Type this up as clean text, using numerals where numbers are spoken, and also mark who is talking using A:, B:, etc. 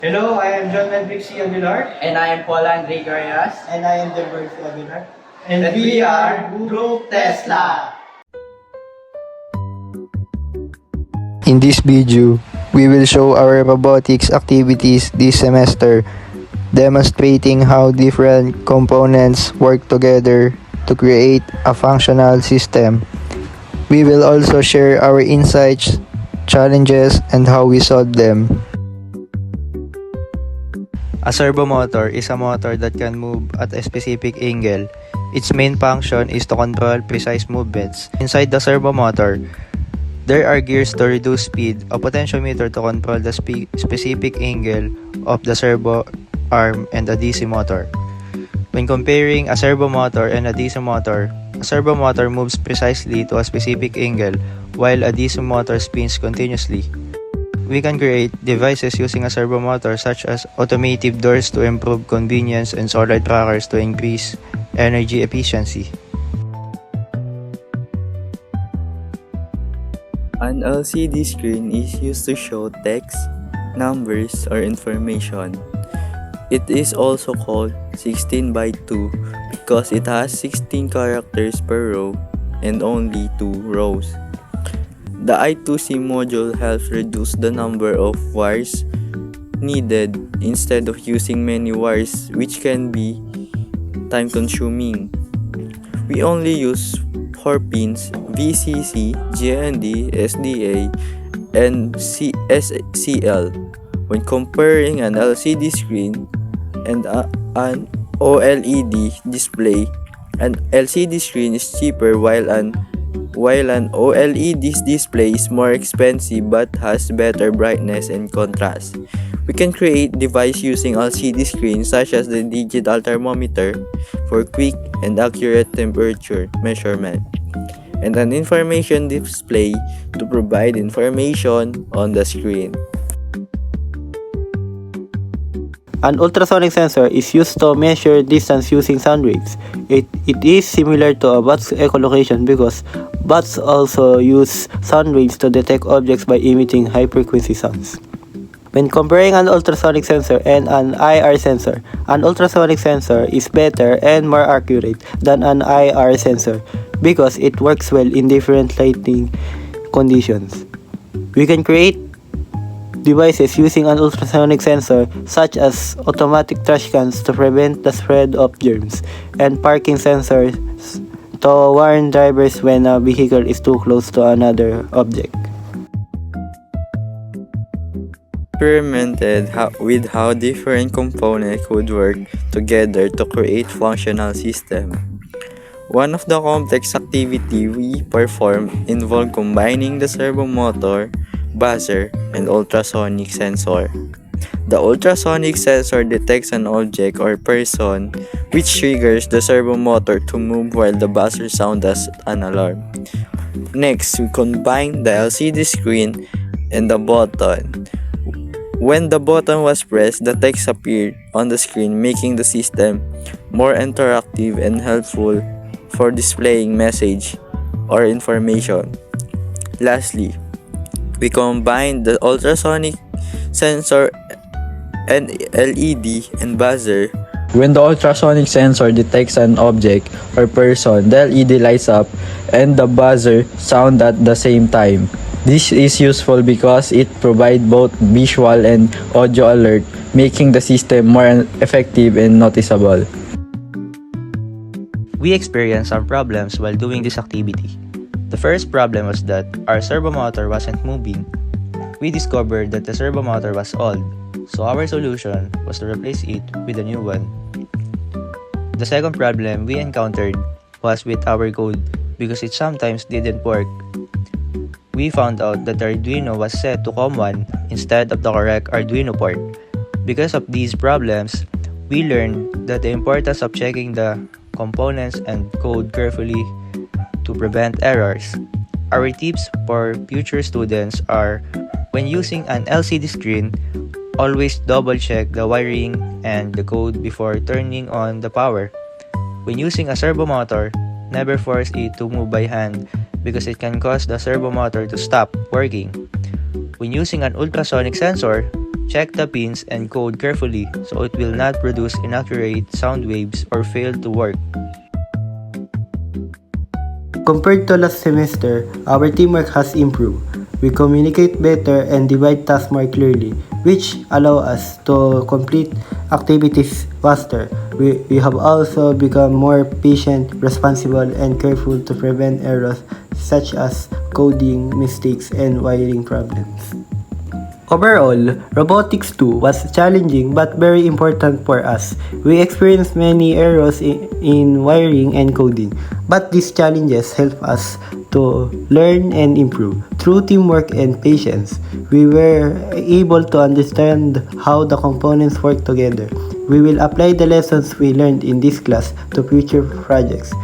A: Hello, I am John Medric C. Aguilar.
B: And I am Paul Andre Garias.
C: And I am Delbert Aguilar.
A: And we are Group Tesla.
D: In this video, we will show our robotics activities this semester, demonstrating how different components work together to create a functional system. We will also share our insights, challenges, and how we solve them. A servo motor is a motor that can move at a specific angle. Its main function is to control precise movements. Inside the servo motor, there are gears to reduce speed, a potentiometer to control the specific angle of the servo arm, and a DC motor. When comparing a servo motor and a DC motor, a servo motor moves precisely to a specific angle, while a DC motor spins continuously. We can create devices using a servo motor such as automotive doors to improve convenience and solar trackers to increase energy efficiency.
E: An LCD screen is used to show text, numbers, or information. It is also called 16 by 2 because it has 16 characters per row and only 2 rows. The I2C module helps reduce the number of wires needed instead of using many wires, which can be time-consuming. We only use 4 pins VCC, GND, SDA, and SCL. When comparing an LCD screen and an OLED display, an LCD screen is cheaper while an OLED display is more expensive but has better brightness and contrast. We can create devices using LCD screens such as the digital thermometer for quick and accurate temperature measurement, and an information display to provide information on the screen.
C: An ultrasonic sensor is used to measure distance using sound waves. It is similar to a bat's echolocation because bats also use sound waves to detect objects by emitting high-frequency sounds. When comparing an ultrasonic sensor and an IR sensor, an ultrasonic sensor is better and more accurate than an IR sensor because it works well in different lighting conditions. We can create devices using an ultrasonic sensor such as automatic trash cans to prevent the spread of germs, and parking sensors to warn drivers when a vehicle is too close to another object.
E: Experimented with how different components could work together to create functional system. One of the complex activities we perform involved combining the servo motor, buzzer, and ultrasonic sensor. The ultrasonic sensor detects an object or person, which triggers the servo motor to move while the buzzer sounds as an alarm. Next, we combine the LCD screen and the button. When the button was pressed, the text appeared on the screen, making the system more interactive and helpful for displaying message or information. Lastly, we combine the ultrasonic sensor and LED and buzzer.
F: When the ultrasonic sensor detects an object or person, the LED lights up and the buzzer sound at the same time. This is useful because it provides both visual and audio alert, making the system more effective and noticeable.
D: We experienced some problems while doing this activity. The first problem was that our servo motor wasn't moving. We discovered that the servo motor was old, so our solution was to replace it with a new one. The second problem we encountered was with our code because it sometimes didn't work. We found out that the Arduino was set to COM1 instead of the correct Arduino port. Because of these problems, we learned that the importance of checking the components and code carefully to prevent errors. Our tips for future students are, when using an LCD screen, always double check the wiring and the code before turning on the power. When using a servo motor, never force it to move by hand because it can cause the servo motor to stop working. When using an ultrasonic sensor, Check the pins and code carefully so it will not produce inaccurate sound waves or fail to work.
C: Compared to last semester, our teamwork has improved. We communicate better and divide tasks more clearly, which allow us to complete activities faster. We have also become more patient, responsible, and careful to prevent errors such as coding mistakes and wiring problems. Overall, Robotics 2 was challenging but very important for us. We experienced many errors in wiring and coding, but these challenges help us to learn and improve. Through teamwork and patience, we were able to understand how the components work together. We will apply the lessons we learned in this class to future projects.